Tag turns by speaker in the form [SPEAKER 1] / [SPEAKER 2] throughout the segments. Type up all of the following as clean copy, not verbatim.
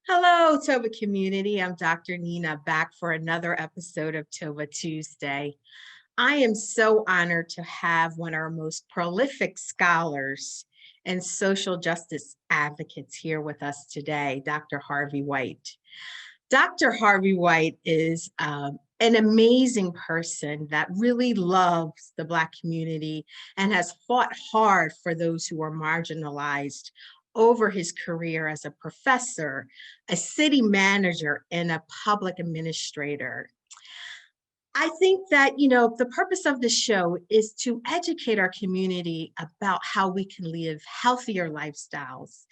[SPEAKER 1] Hello, TOVA community. I'm Dr. Nina back for another episode of TOVA Tuesday. I am so honored to have one of our most prolific scholars and social justice advocates here with us today, Dr. Harvey White. Dr. Harvey White is an amazing person that really loves the Black community and has fought hard for those who are marginalized over his career as a professor, a city manager, and a public administrator. I think that, the purpose of the show is to educate our community about how we can live healthier lifestyles.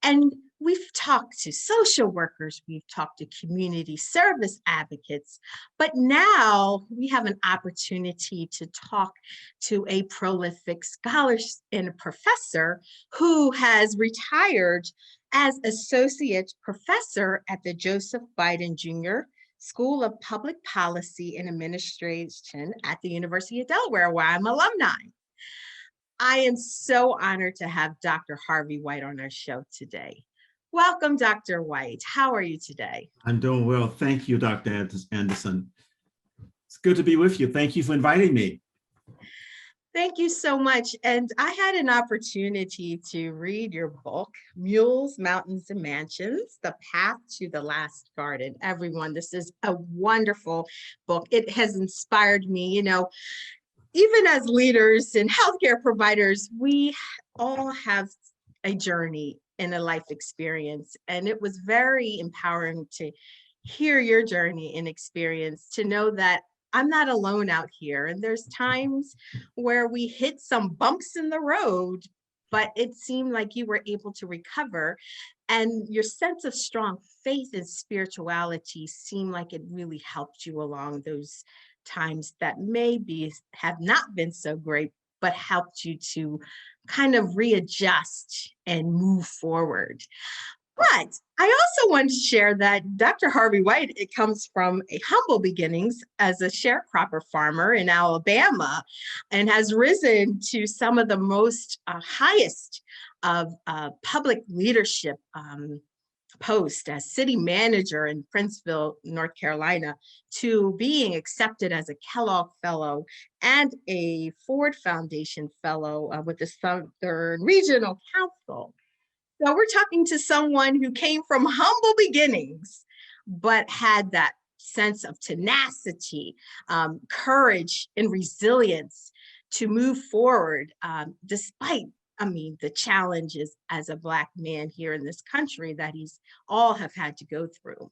[SPEAKER 1] And we've talked to social workers, we've talked to community service advocates, but now we have an opportunity to talk to a prolific scholar and a professor who has retired as associate professor at the Joseph Biden Jr. School of Public Policy and Administration at the University of Delaware, where I'm alumni. I am so honored to have Dr. Harvey White on our show today. Welcome, Dr. White. How are you today?
[SPEAKER 2] I'm doing well. Thank you, Dr. Anderson. It's good to be with you. Thank you for inviting me.
[SPEAKER 1] Thank you so much. And I had an opportunity to read your book, Mules, Mountains, and Mansions, The Path to the Last Garden. Everyone, this is a wonderful book. It has inspired me. Even as leaders and healthcare providers, we all have a journey and a life experience. And it was very empowering to hear your journey and experience, to know that I'm not alone out here. And there's times where we hit some bumps in the road, but it seemed like you were able to recover. And your sense of strong faith and spirituality seemed like it really helped you along those times that maybe have not been so great, but helped you to kind of readjust and move forward. But I also want to share that Dr. Harvey White, it comes from a humble beginnings as a sharecropper farmer in Alabama, and has risen to some of the most highest of public leadership post as city manager in Princeville, North Carolina, to being accepted as a Kellogg Fellow and a Ford Foundation Fellow with the Southern Regional Council. So we're talking to someone who came from humble beginnings, but had that sense of tenacity, courage, and resilience to move forward despite, the challenges as a Black man here in this country that he's all have had to go through.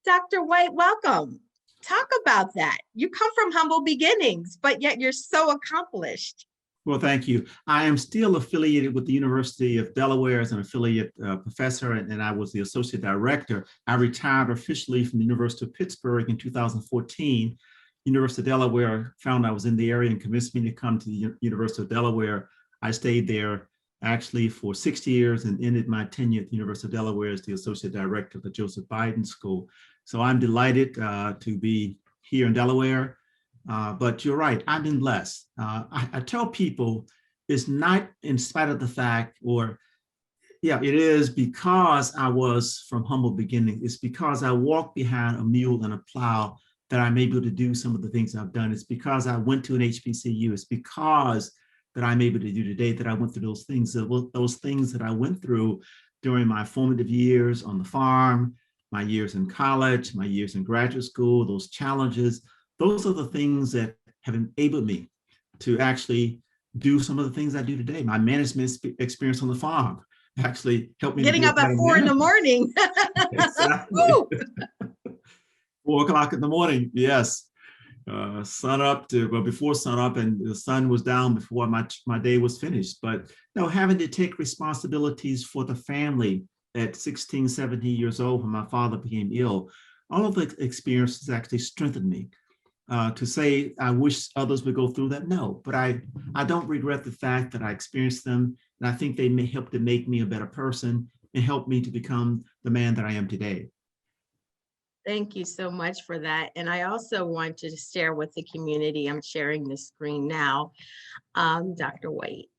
[SPEAKER 1] Dr. White, welcome. Talk about that. You come from humble beginnings, but yet you're so accomplished.
[SPEAKER 2] Well, thank you. I am still affiliated with the University of Delaware as an affiliate professor, and I was the associate director. I retired officially from the University of Pittsburgh in 2014. University of Delaware found I was in the area and convinced me to come to the University of Delaware. I stayed there actually for 6 years and ended my tenure at the University of Delaware as the associate director of the Joseph Biden School. So I'm delighted to be here in Delaware. But you're right, I've been blessed. I tell people it's not in spite of the fact, it is because I was from humble beginnings. It's because I walked behind a mule and a plow that I'm able to do some of the things I've done. It's because I went to an HBCU. It's because that I'm able to do today that I went through those things. Those things that I went through during my formative years on the farm, my years in college, my years in graduate school, those challenges. Those are the things that have enabled me to actually do some of the things I do today. My management experience on the farm actually helped me.
[SPEAKER 1] Getting up at 4 in the morning.
[SPEAKER 2] Exactly. 4 o'clock in the morning, yes. Sun up before sun up, and the sun was down before my day was finished. But having to take responsibilities for the family at 16, 17 years old when my father became ill, all of the experiences actually strengthened me. To say I wish others would go through that, no, but I don't regret the fact that I experienced them, and I think they may help to make me a better person and help me to become the man that I am today.
[SPEAKER 1] Thank you so much for that. And I also want to share with the community, I'm sharing the screen now, Dr. White.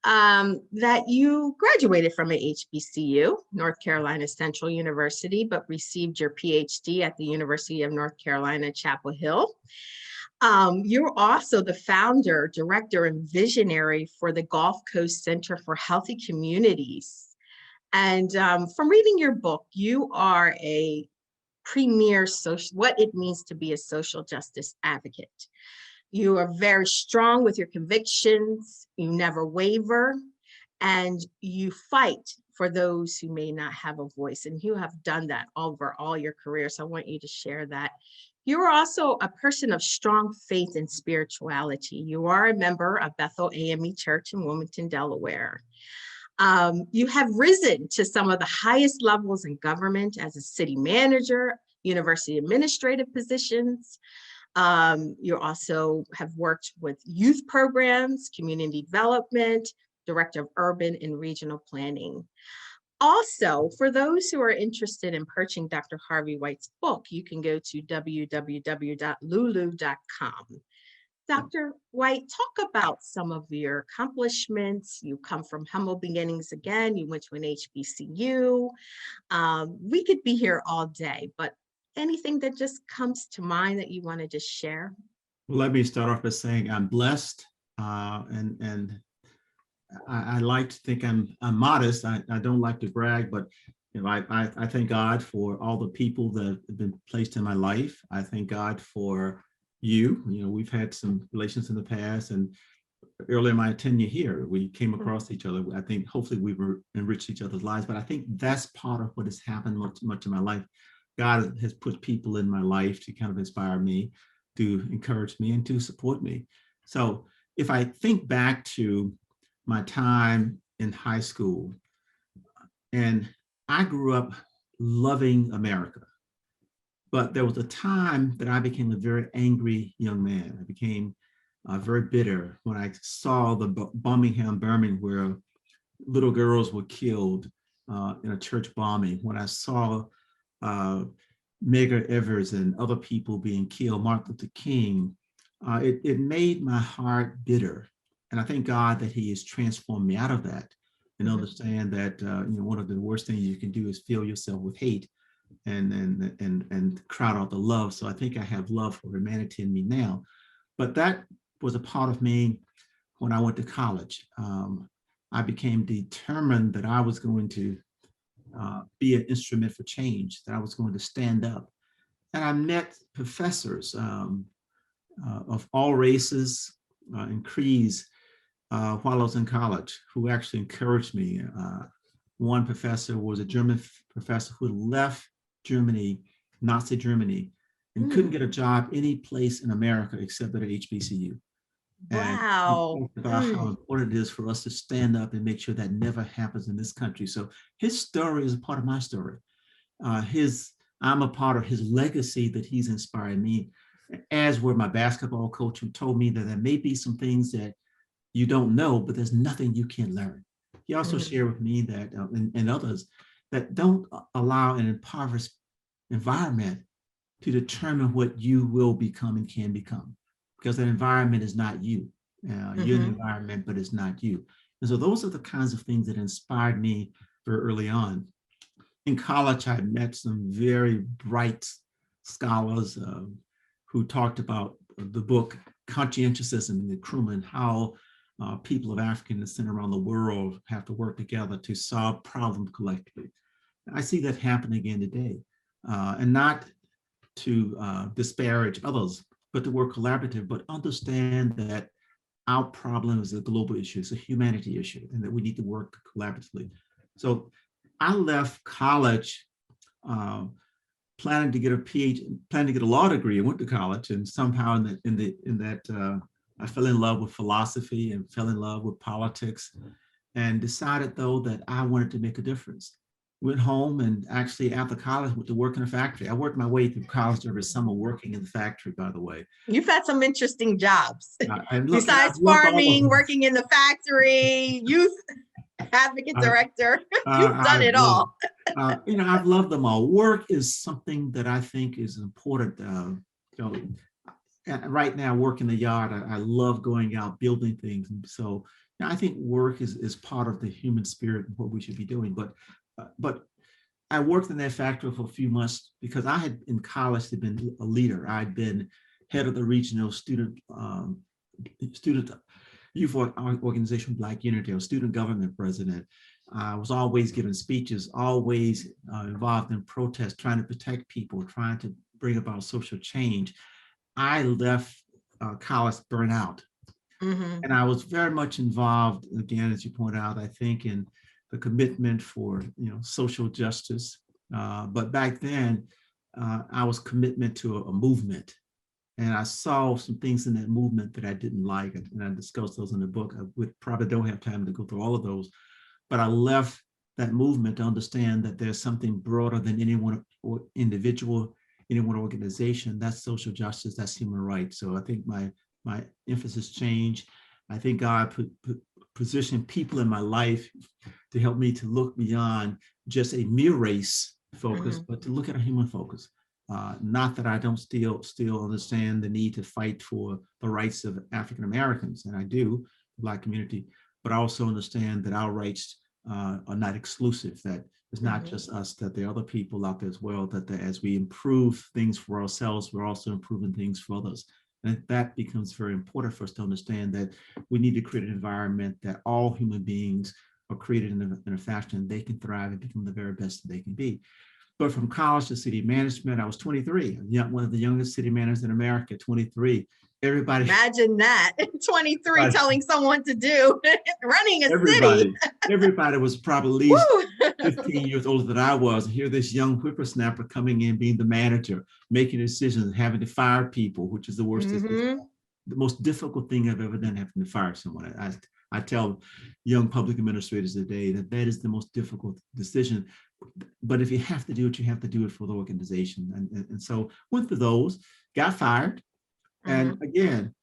[SPEAKER 1] that you graduated from a HBCU, North Carolina Central University, but received your PhD at the University of North Carolina, Chapel Hill. You're also the founder, director, and visionary for the Gulf Coast Center for Healthy Communities. And from reading your book, you are a premier what it means to be a social justice advocate. You are very strong with your convictions, you never waver, and you fight for those who may not have a voice. And you have done that over all your career. So I want you to share that. You are also a person of strong faith and spirituality. You are a member of Bethel AME Church in Wilmington, Delaware. You have risen to some of the highest levels in government as a city manager, university administrative positions. You also have worked with youth programs, community development, director of urban and regional planning. Also, for those who are interested in purchasing Dr. Harvey White's book, you can go to www.lulu.com. Dr. White, talk about some of your accomplishments. You come from humble beginnings again. You went to an HBCU. We could be here all day, but anything that just comes to mind that you want to just share?
[SPEAKER 2] Well, let me start off by saying I'm blessed, and I like to think I'm modest. I don't like to brag, but I thank God for all the people that have been placed in my life. I thank God for you. We've had some relations in the past, and early in my tenure here, we came across each other. I think hopefully we were enriched each other's lives, but I think that's part of what has happened much in my life. God has put people in my life to kind of inspire me, to encourage me, and to support me. So if I think back to my time in high school, and I grew up loving America, but there was a time that I became a very angry young man. I became very bitter when I saw the Birmingham bombing where little girls were killed in a church bombing, when I saw Medgar Evers and other people being killed, Martin Luther King. It made my heart bitter. And I thank God that he has transformed me out of that, and understand that one of the worst things you can do is fill yourself with hate and crowd out the love. So I think I have love for humanity in me now. But that was a part of me when I went to college. I became determined that I was going to be an instrument for change, that I was going to stand up. And I met professors of all races and creeds while I was in college, who actually encouraged me. One professor was a German professor who left Germany, Nazi Germany, and couldn't get a job any place in America except at an HBCU.
[SPEAKER 1] Wow.
[SPEAKER 2] And about how important it is for us to stand up and make sure that never happens in this country. So his story is a part of my story. I'm a part of his legacy that he's inspired me, as were my basketball coach, who told me that there may be some things that you don't know, but there's nothing you can't learn. He also shared with me that, and others, that don't allow an impoverished environment to determine what you will become and can become, because that environment is not you. You're the environment, but it's not you. And so those are the kinds of things that inspired me very early on. In college, I met some very bright scholars who talked about the book Conscientiousness and the Crewman, how people of African descent around the world have to work together to solve problems collectively. I see that happen again today, and not to disparage others, but to work collaborative, but understand that our problem is a global issue, it's a humanity issue, and that we need to work collaboratively. So I left college planning to get a PhD, planning to get a law degree. I went to college, and somehow in that I fell in love with philosophy and fell in love with politics, and decided though that I wanted to make a difference. Went home, and actually after college went to work in a factory. I worked my way through college every summer working in the factory, by the way.
[SPEAKER 1] You've had some interesting jobs. Besides farming, working in the factory, youth advocate director, you've done it all.
[SPEAKER 2] I've loved them all. Work is something that I think is important. Right now, I work in the yard. I love going out, building things. And so Now, I think work is part of the human spirit and what we should be doing. But I worked in that factory for a few months because I had in college had been a leader. I'd been head of the regional student youth organization Black Unity, or student government president. I was always giving speeches, always involved in protests, trying to protect people, trying to bring about social change. I left college burnt out. And I was very much involved, again, as you point out, I think in the commitment for social justice. But back then, I was commitment to a movement. And I saw some things in that movement that I didn't like, and I discussed those in the book. Probably don't have time to go through all of those, but I left that movement to understand that there's something broader than any one individual, any one organization. That's social justice, that's human rights. So I think my emphasis changed. I think God positioned people in my life to help me to look beyond just a mere race focus, but to look at a human focus. Not that I don't still understand the need to fight for the rights of African Americans, and I do, the Black community, but I also understand that our rights are not exclusive, that it's not just us, that there are other people out there as well, that as we improve things for ourselves, we're also improving things for others. And that becomes very important for us to understand that we need to create an environment that all human beings are created in a fashion they can thrive and become the very best that they can be. But from college to city management, I was 23, one of the youngest city managers in America, 23. Everybody.
[SPEAKER 1] Imagine that, 23 telling someone to do, running a city.
[SPEAKER 2] Everybody was probably at least 15 years older than I was. And here this young whippersnapper coming in, being the manager, making decisions, having to fire people, which is the worst, the most difficult thing I've ever done, having to fire someone. I tell young public administrators today that is the most difficult decision. But if you have to do it, you have to do it for the organization. And so went through those, got fired. And again,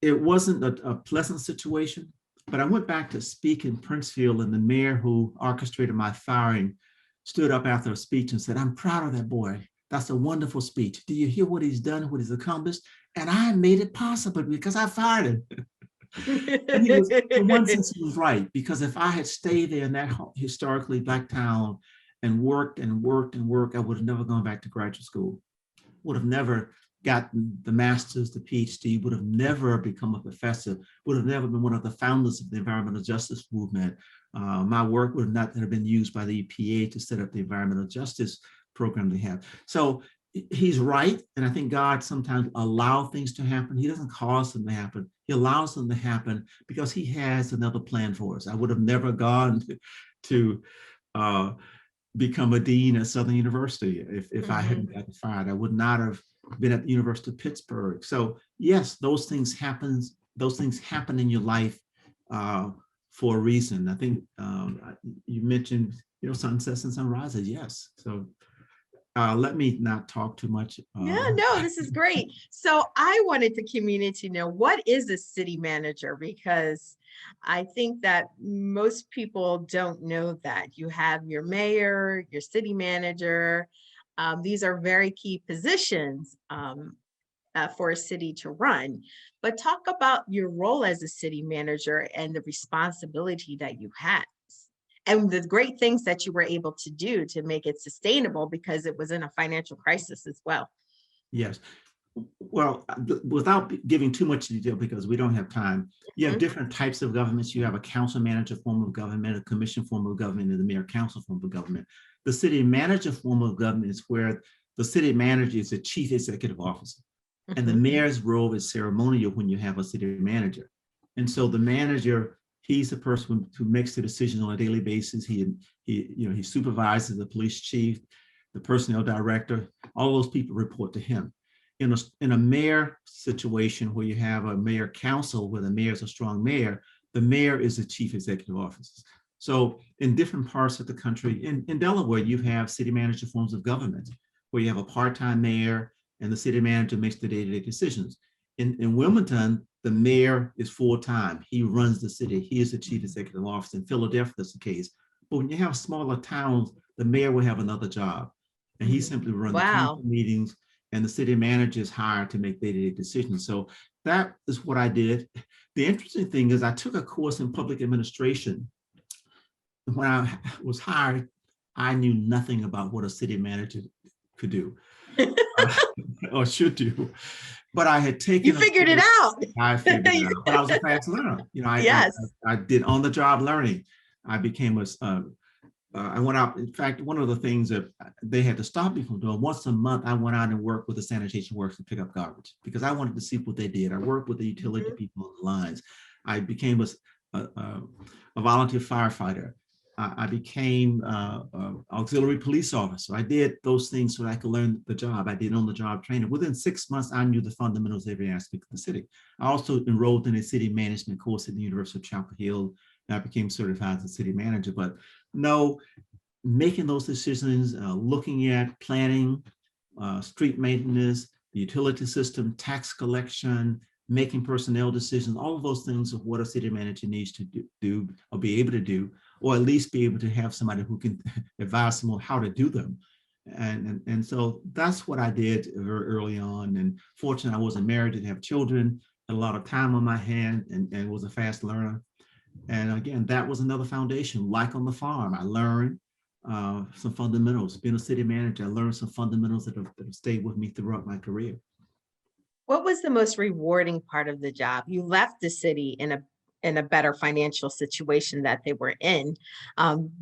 [SPEAKER 2] it wasn't a pleasant situation, but I went back to speak in Princeville, and the mayor who orchestrated my firing stood up after a speech and said, "I'm proud of that boy. That's a wonderful speech. Do you hear what he's done, what he's accomplished? And I made it possible because I fired him." And he was, in one sense, he was right, because if I had stayed there in that historically Black town and worked, I would have never gone back to graduate school, would have never gotten the master's, the PhD, would have never become a professor, would have never been one of the founders of the environmental justice movement. My work would not have been used by the EPA to set up the environmental justice program they have. So he's right. And I think God sometimes allows things to happen. He doesn't cause them to happen. He allows them to happen because he has another plan for us. I would have never gone to become a dean at Southern University if I hadn't gotten fired. I would not have been at the University of Pittsburgh. So yes, those things happen in your life for a reason. I think you mentioned, sunsets and sunrises. Yes. So let me not talk too much.
[SPEAKER 1] No, this is great. So I wanted the community to know, what is a city manager? Because I think that most people don't know that. You have your mayor, your city manager. These are very key positions for a city to run. But talk about your role as a city manager and the responsibility that you have, and the great things that you were able to do to make it sustainable, because it was in a financial crisis as well.
[SPEAKER 2] Yes. Well, without giving too much detail, because we don't have time, you have different types of governments. You have a council manager form of government, a commission form of government, and the mayor council form of government. The city manager form of government is where the city manager is the chief executive officer, and the mayor's role is ceremonial when you have a city manager. And so the manager, he's the person who makes the decision on a daily basis. He supervises the police chief, the personnel director. All those people report to him. In a mayor situation where you have a mayor council, where the mayor is a strong mayor, the mayor is the chief executive officer. So in different parts of the country, in Delaware, you have city manager forms of government where you have a part-time mayor and the city manager makes the day-to-day decisions. In Wilmington, the mayor is full-time. He runs the city. He is the chief executive officer. In Philadelphia, that's the case. But when you have smaller towns, the mayor will have another job, and he simply runs the council meetings, and the city manager is hired to make day-to-day decisions. So that is what I did. The interesting thing is I took a course in public administration. When I was hired, I knew nothing about what a city manager could do uh, or should do. But I had
[SPEAKER 1] You
[SPEAKER 2] taken a
[SPEAKER 1] figured it
[SPEAKER 2] course.
[SPEAKER 1] out.
[SPEAKER 2] I figured it out, but I was a fast learner.
[SPEAKER 1] Yes.
[SPEAKER 2] I did on-the-job learning. I became I went out. In fact, one of the things that they had to stop me from doing, once a month, I went out and worked with the sanitation workers to pick up garbage because I wanted to see what they did. I worked with the utility people on the lines. I became a volunteer firefighter. I became an auxiliary police officer. I did those things so I could learn the job. I did on-the-job training. Within 6 months, I knew the fundamentals of every aspect of the city. I also enrolled in a city management course at the University of Chapel Hill, and I became certified as a city manager. But no, making those decisions, looking at planning, street maintenance, the utility system, tax collection, making personnel decisions, all of those things of what a city manager needs to do or be able to do, or at least be able to have somebody who can advise them on how to do them. And so that's what I did very early on. And fortunately, I wasn't married, didn't have children, had a lot of time on my hand, and was a fast learner. And again, that was another foundation. Like on the farm, I learned some fundamentals. Being a city manager, I learned some fundamentals that have stayed with me throughout my career.
[SPEAKER 1] What was the most rewarding part of the job? You left the city in a better financial situation that they were in.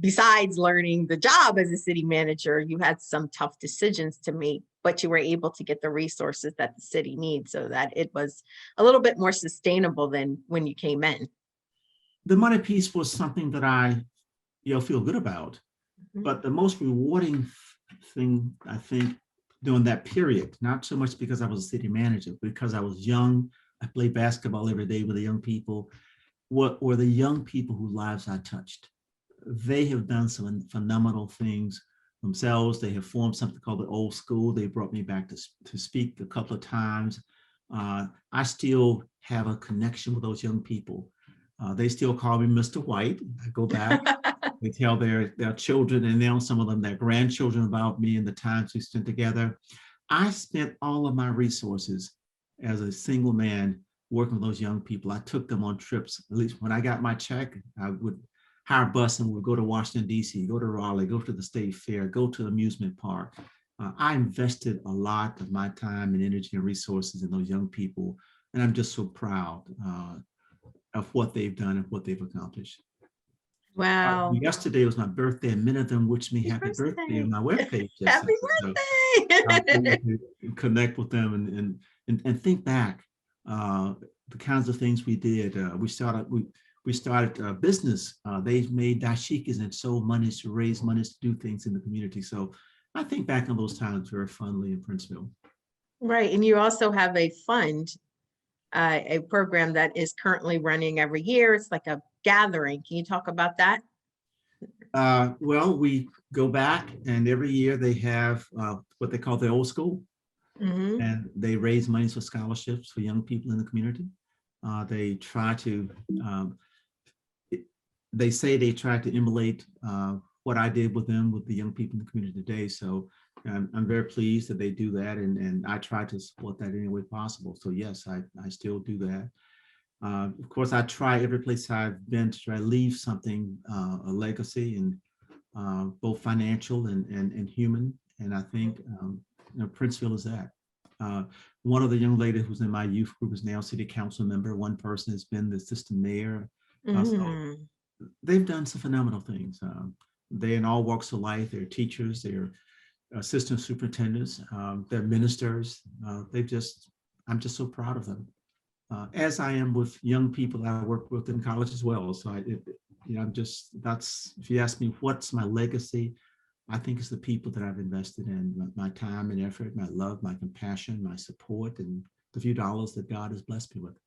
[SPEAKER 1] Besides learning the job as a city manager, you had some tough decisions to make, but you were able to get the resources that the city needs so that it was a little bit more sustainable than when you came in.
[SPEAKER 2] The money piece was something that I feel good about. But the most rewarding thing, I think, during that period, not so much because I was a city manager, because I was young, I played basketball every day with the young people, what were the young people whose lives I touched. They have done some phenomenal things themselves. They have formed something called the Old School. They brought me back to speak a couple of times. I still have a connection with those young people. They still call me Mr. White. I go back. They tell their children and now some of them their grandchildren about me and the times we spent together. I spent all of my resources as a single man working with those young people. I took them on trips. At least when I got my check, I would hire a bus and we would go to Washington, D.C., go to Raleigh, go to the State Fair, go to the amusement park. I invested a lot of my time and energy and resources in those young people. And I'm just so proud of what they've done and what they've accomplished.
[SPEAKER 1] Wow.
[SPEAKER 2] Yesterday was my birthday, and many of them wished me happy birthday on my webpage.
[SPEAKER 1] Happy birthday.
[SPEAKER 2] So connect with them and think back the kinds of things we did. We started a business. They made dashikis and sold monies to raise monies to do things in the community. So I think back on those times very fondly in Princeville.
[SPEAKER 1] Right. And you also have a fund, a program that is currently running every year. It's like a gathering. Can you talk about that?
[SPEAKER 2] Well, we go back and every year they have what they call the Old School. And they raise money for scholarships for young people in the community. They try to, they say they try to emulate what I did with them, with the young people in the community today. So I'm very pleased that they do that. And I try to support that any way possible. So yes, I still do that. Of course, I try every place I've been to try to leave something, a legacy, and both financial and human. And I think Princeville is that. One of the young ladies who's in my youth group is now city council member. One person has been the assistant mayor. So they've done some phenomenal things. They in all walks of life. They're teachers. They're assistant superintendents. They're ministers. I'm just so proud of them. As I am with young people that I work with in college as well. So if you ask me what's my legacy, I think it's the people that I've invested in, my time and effort, my love, my compassion, my support, and the few dollars that God has blessed me with.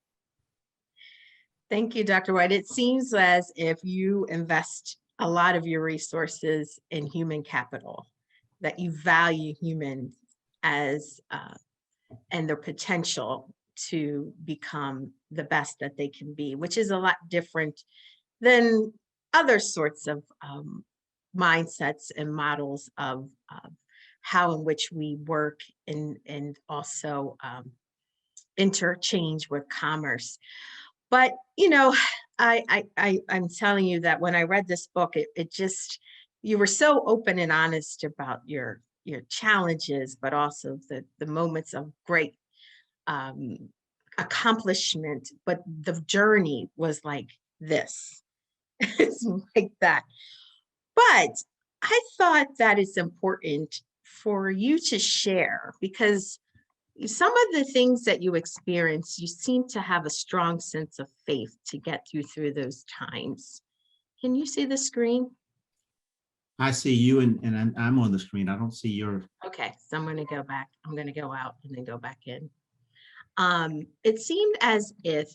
[SPEAKER 1] Thank you, Dr. White. It seems as if you invest a lot of your resources in human capital, that you value humans as and their potential to become the best that they can be, which is a lot different than other sorts of mindsets and models of how in which we work and also interchange with commerce. But, I'm telling you that when I read this book, it just, you were so open and honest about your challenges, but also the moments of great um, accomplishment. But the journey was like this. It's like that. But I thought that it's important for you to share because some of the things that you experience, you seem to have a strong sense of faith to get you through those times. Can you see the screen?
[SPEAKER 2] I see you and I'm on the screen. I don't see your.
[SPEAKER 1] Okay, so I'm going to go back. I'm going to go out and then go back in. It seemed as if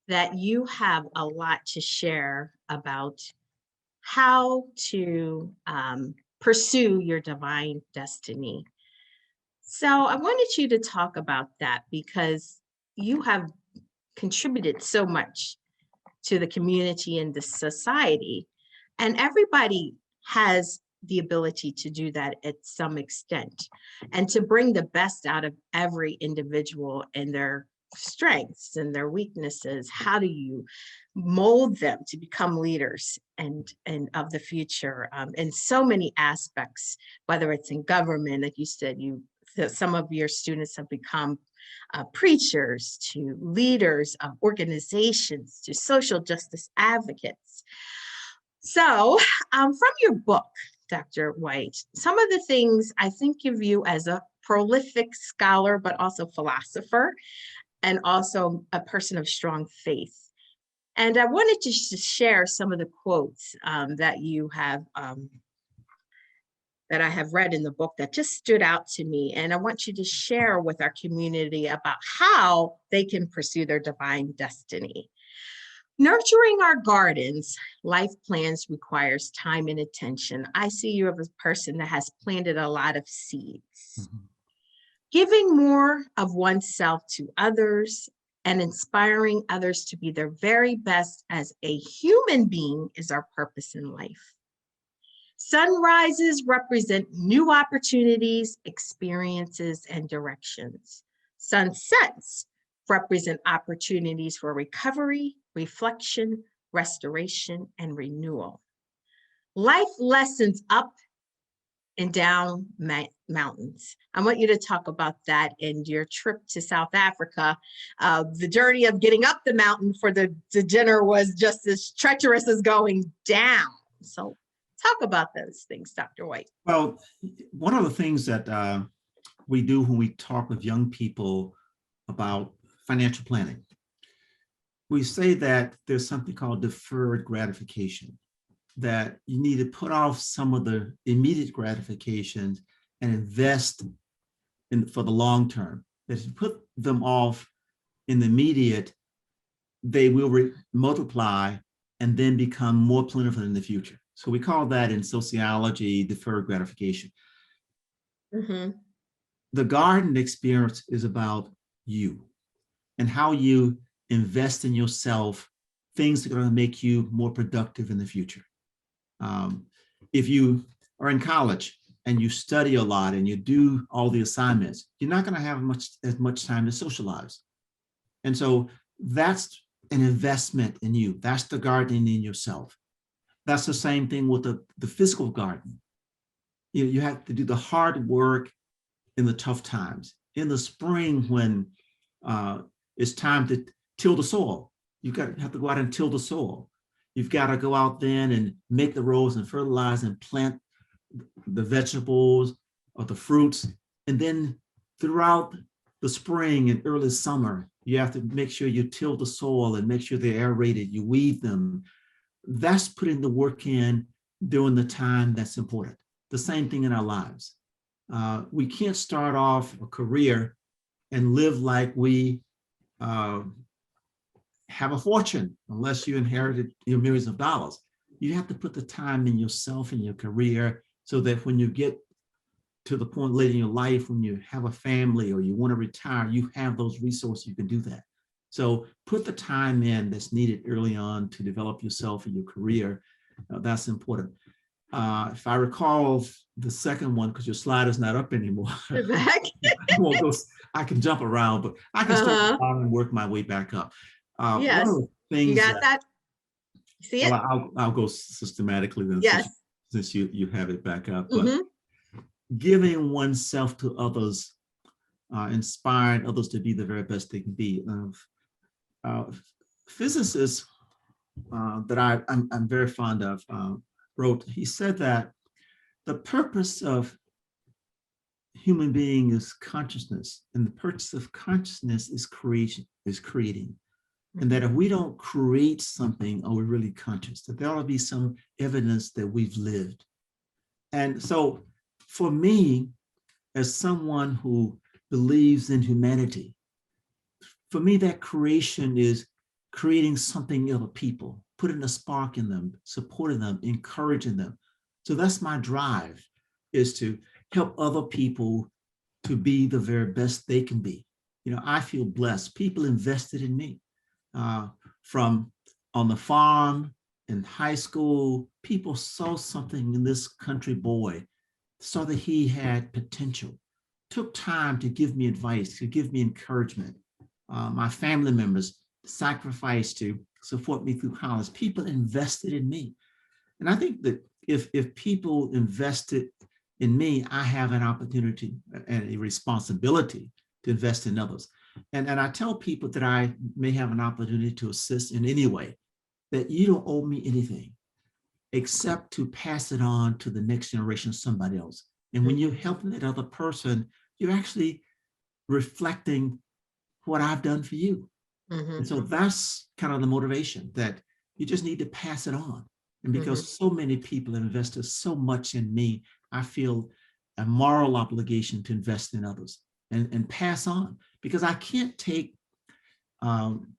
[SPEAKER 1] that you have a lot to share about how to pursue your divine destiny. So I wanted you to talk about that because you have contributed so much to the community and the society, and everybody has the ability to do that at some extent and to bring the best out of every individual and their strengths and their weaknesses. How do you mold them to become leaders and of the future in so many aspects, whether it's in government, like you said, some of your students have become preachers, to leaders of organizations, to social justice advocates. So from your book, Dr. White, some of the things I think of you as a prolific scholar, but also philosopher, and also a person of strong faith. And I wanted to share some of the quotes that you have, that I have read in the book that just stood out to me. And I want you to share with our community about how they can pursue their divine destiny. Nurturing our gardens, life plans requires time and attention. I see you as a person that has planted a lot of seeds. Mm-hmm. Giving more of oneself to others and inspiring others to be their very best as a human being is our purpose in life. Sunrises represent new opportunities, experiences, and directions. Sunsets represent opportunities for recovery, reflection, restoration, and renewal. Life lessons up and down mountains. I want you to talk about that and your trip to South Africa. The journey of getting up the mountain for the dinner was just as treacherous as going down. So talk about those things, Dr. White.
[SPEAKER 2] Well, one of the things that we do when we talk with young people about financial planning, we say that there's something called deferred gratification, that you need to put off some of the immediate gratifications and invest for the long term. That if you put them off in the immediate, they will multiply and then become more plentiful in the future. So we call that in sociology deferred gratification. Mm-hmm. The garden experience is about you and how you invest in yourself, things that are going to make you more productive in the future. If you are in college and you study a lot and you do all the assignments, you're not going to have as much time to socialize. And so that's an investment in you. That's the gardening in yourself. That's the same thing with the physical garden. You have to do the hard work in the tough times. In the spring, when it's time to till the soil, you have to go out and till the soil. You've got to go out then and make the rows and fertilize and plant the vegetables or the fruits. And then throughout the spring and early summer, you have to make sure you till the soil and make sure they're aerated, you weed them. That's putting the work in during the time that's important. The same thing in our lives. We can't start off a career and live like we have a fortune unless you inherited your millions of dollars. You have to put the time in yourself and your career so that when you get to the point later in your life, when you have a family or you want to retire, you have those resources, you can do that. So put the time in that's needed early on to develop yourself and your career. That's important. If I recall the second one, because your slide is not up anymore, I I can jump around, but I can start
[SPEAKER 1] Uh-huh.
[SPEAKER 2] down and work my way back up. One of
[SPEAKER 1] Yes.
[SPEAKER 2] the
[SPEAKER 1] You
[SPEAKER 2] things
[SPEAKER 1] got
[SPEAKER 2] that,
[SPEAKER 1] that? See
[SPEAKER 2] well,
[SPEAKER 1] it?
[SPEAKER 2] I'll go systematically then,
[SPEAKER 1] Yes.
[SPEAKER 2] since you have it back up. But
[SPEAKER 1] Mm-hmm.
[SPEAKER 2] giving oneself to others, inspiring others to be the very best they can be. Uh, Physicist that I'm very fond of wrote. He said that the purpose of human being is consciousness, and the purpose of consciousness is creating. And that if we don't create something, are we really conscious? That there ought to be some evidence that we've lived. And so for me, as someone who believes in humanity, for me, that creation is creating something in other people, putting a spark in them, supporting them, encouraging them. So that's my drive, is to help other people to be the very best they can be. You know, I feel blessed. People invested in me. From on the farm, in high school, people saw something in this country boy, saw that he had potential, took time to give me advice, to give me encouragement. My family members sacrificed to support me through college. People invested in me. And I think that if people invested in me, I have an opportunity and a responsibility to invest in others. And I tell people that I may have an opportunity to assist in any way, that you don't owe me anything except to pass it on to the next generation, somebody else. And when you're helping that other person, you're actually reflecting what I've done for you.
[SPEAKER 1] Mm-hmm.
[SPEAKER 2] And so that's kind of the motivation, that you just need to pass it on. And because so many people have invested so much in me, I feel a moral obligation to invest in others and pass on, because I can't take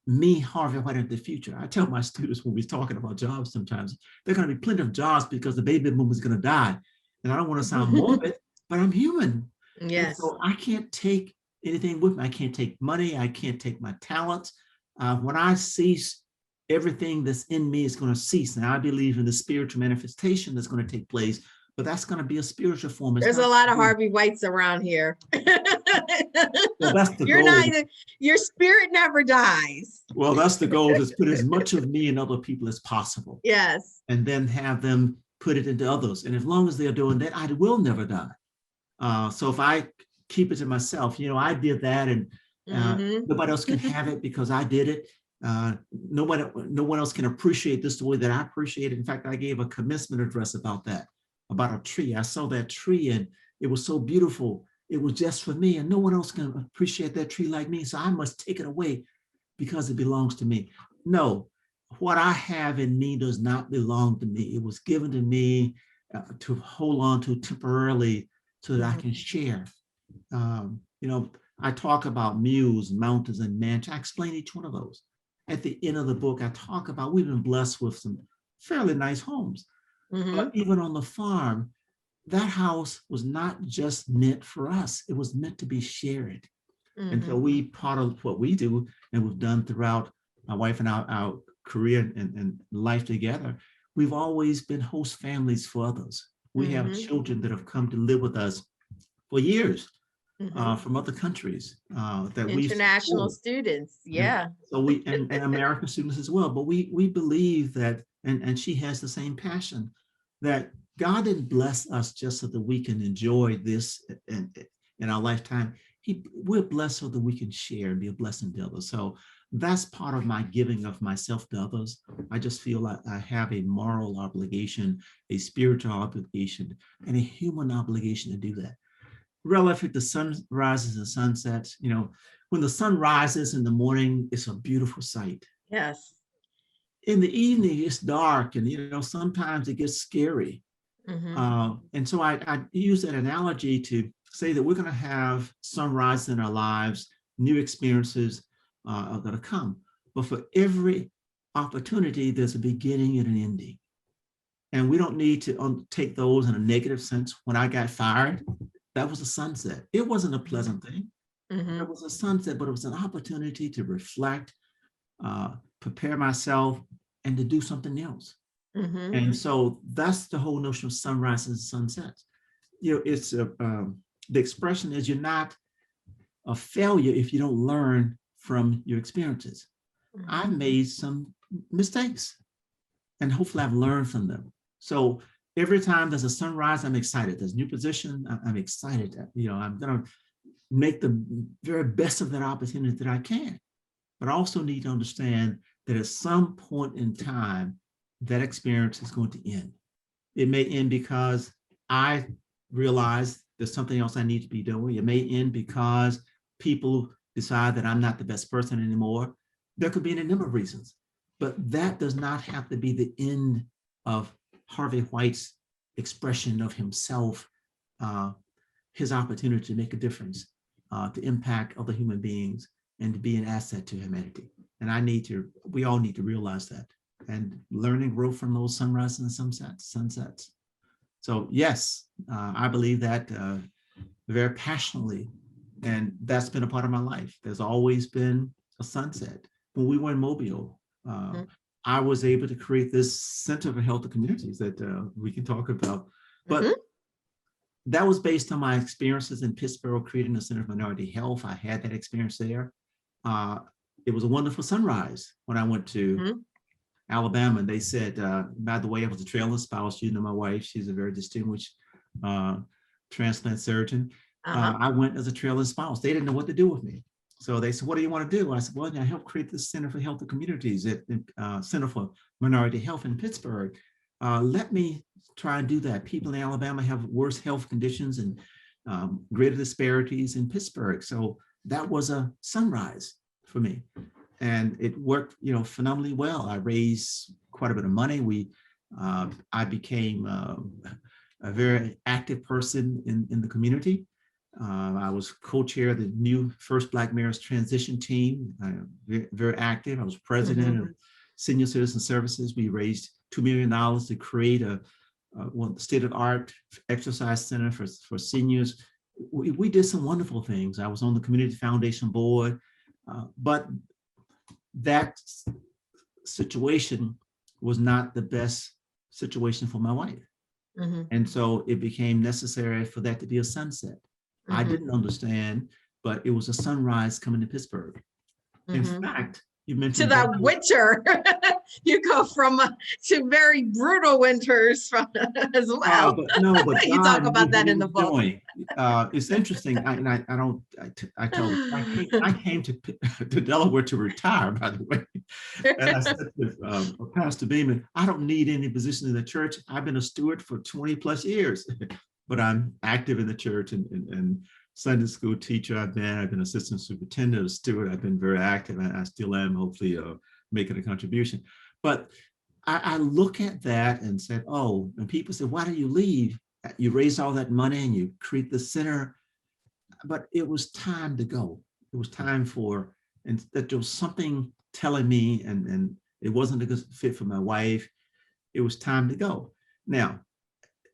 [SPEAKER 2] me, Harvey White, into the future. I tell my students when we're talking about jobs, sometimes there are going to be plenty of jobs because the baby boom is going to die. And I don't want to sound morbid, but I'm human. And
[SPEAKER 1] Yes.
[SPEAKER 2] so I can't take anything with me. I can't take money. I can't take my talents. When I cease, everything that's in me is going to cease. And I believe in the spiritual manifestation that's going to take place, but that's going to be a spiritual form.
[SPEAKER 1] There's a lot of Harvey Whites around here.
[SPEAKER 2] Well, that's the
[SPEAKER 1] You're
[SPEAKER 2] goal.
[SPEAKER 1] not, your spirit never dies.
[SPEAKER 2] Well, that's the goal, is put as much of me in other people as possible.
[SPEAKER 1] Yes.
[SPEAKER 2] And then have them put it into others. And as long as they're doing that, I will never die. So if I keep it to myself, you know, I did that, and nobody else can have it because I did it. No one else can appreciate this the way that I appreciate it. In fact, I gave a commencement address about that, about a tree. I saw that tree and it was so beautiful. It was just for me, and no one else can appreciate that tree like me. So I must take it away because it belongs to me. No, what I have in me does not belong to me. It was given to me to hold on to temporarily so that I can share. You know, I talk about mules, mountains, and mansions. I explain each one of those. At the end of the book, I talk about, we've been blessed with some fairly nice homes. But even on the farm, that house was not just meant for us. It was meant to be shared. And so part of what we do, and we've done throughout my wife and our career and life together, we've always been host families for others. We have children that have come to live with us for years from other countries that we
[SPEAKER 1] international students. Yeah.
[SPEAKER 2] And so and American students as well. But we believe that, and she has the same passion, that God didn't bless us just so that we can enjoy this in our lifetime. We're blessed so that we can share and be a blessing to others. So that's part of my giving of myself to others. I just feel like I have a moral obligation, a spiritual obligation, and a human obligation to do that. Relative to sunrises and sunsets, you know, when the sun rises in the morning, it's a beautiful sight.
[SPEAKER 1] Yes.
[SPEAKER 2] In the evening, it's dark, and you know, sometimes it gets scary. And so I use that analogy to say that we're going to have sunrise in our lives, new experiences are going to come. But for every opportunity, there's a beginning and an ending. And we don't need to take those in a negative sense. When I got fired, that was a sunset. It wasn't a pleasant thing. It was a sunset, but it was an opportunity to reflect, prepare myself, and to do something else. And so that's the whole notion of sunrises and sunsets. You know, it's the expression is, you're not a failure if you don't learn from your experiences. I've made some mistakes, and hopefully I've learned from them. So every time there's a sunrise, I'm excited. There's a new position, I'm excited. I'm going to make the very best of that opportunity that I can. But I also need to understand that at some point in time, that experience is going to end. It may end because I realize there's something else I need to be doing. It may end because people decide that I'm not the best person anymore. There could be any number of reasons, but that does not have to be the end of Harvey White's expression of himself, his opportunity to make a difference, to impact other human beings, and to be an asset to humanity. And we all need to realize that and learn and grow from those sunrises and sunsets. So yes, I believe that very passionately, and that's been a part of my life. There's always been a sunset. When we were in Mobile, I was able to create this Center for Health Communities that we can talk about. But that was based on my experiences in Pittsburgh, creating the Center for Minority Health. I had that experience there. It was a wonderful sunrise when I went to Alabama. And they said, by the way, I was a trailing spouse. You know my wife, she's a very distinguished transplant surgeon. I went as a trailing spouse. They didn't know what to do with me. So they said, what do you want to do? I said, well, I helped create the Center for Health Communities at Center for Minority Health in Pittsburgh. Let me try and do that. People in Alabama have worse health conditions and greater disparities in Pittsburgh. So that was a sunrise for me. And it worked, phenomenally well. I raised quite a bit of money. I became a very active person in the community. I was co-chair of the new First Black Mayor's Transition Team, very active. I was president of Senior Citizen Services. We raised $2 million to create a state-of-the-art exercise center for seniors. We did some wonderful things. I was on the Community Foundation board, but that situation was not the best situation for my wife. And so it became necessary for that to be a sunset. I didn't understand, but it was a sunrise coming to Pittsburgh. In fact, you mentioned
[SPEAKER 1] to that winter. You go to very brutal winters as well.
[SPEAKER 2] But
[SPEAKER 1] you talk about that in the book.
[SPEAKER 2] It's interesting. I tell them, I came to Delaware to retire, by the way. And I said to Pastor Beeman, I don't need any position in the church. I've been a steward for 20 plus years, but I'm active in the church and Sunday school teacher. I've been assistant superintendent, a steward. I've been very active, and I still am, hopefully making a contribution. But I look at that and said, oh, and people say, why do you leave? You raise all that money and you create the center. But it was time to go. It was time and that there was something telling me, and it wasn't a good fit for my wife. It was time to go. Now,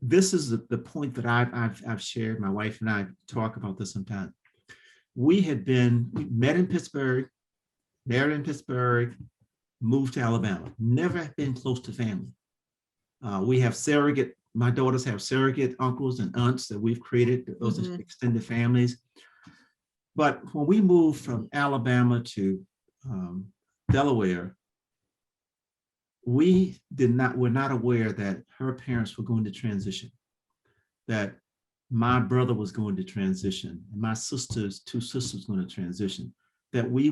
[SPEAKER 2] this is the point that I've shared. My wife and I talk about this sometimes. We met in Pittsburgh, married in Pittsburgh, moved to Alabama, never been close to family. We have my daughters have surrogate uncles and aunts that we've created, those are extended families. But when we moved from Alabama to Delaware, we're not aware that her parents were going to transition, that my brother was going to transition, and my two sisters were going to transition, that we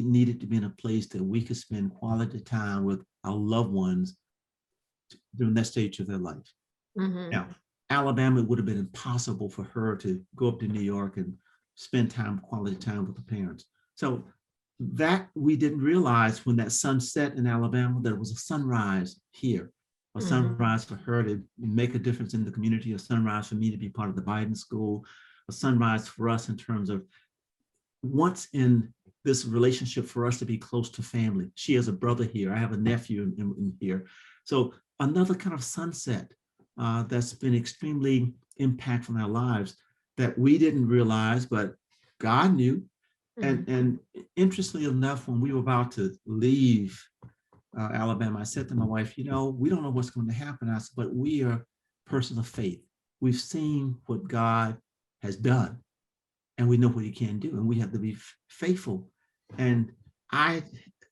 [SPEAKER 2] needed to be in a place that we could spend quality time with our loved ones during that stage of their life. Now, Alabama, it would have been impossible for her to go up to New York and spend quality time with the parents. So that we didn't realize when that sun set in Alabama, there was a sunrise here, a sunrise for her to make a difference in the community, a sunrise for me to be part of the Biden School, a sunrise for us in terms of once in this relationship for us to be close to family. She has a brother here. I have a nephew in here. So another kind of sunset that's been extremely impactful in our lives that we didn't realize, but God knew. And interestingly enough, when we were about to leave Alabama, I said to my wife, we don't know what's going to happen. I said, but we are persons of faith. We've seen what God has done. and we know what he can do, and we have to be faithful. And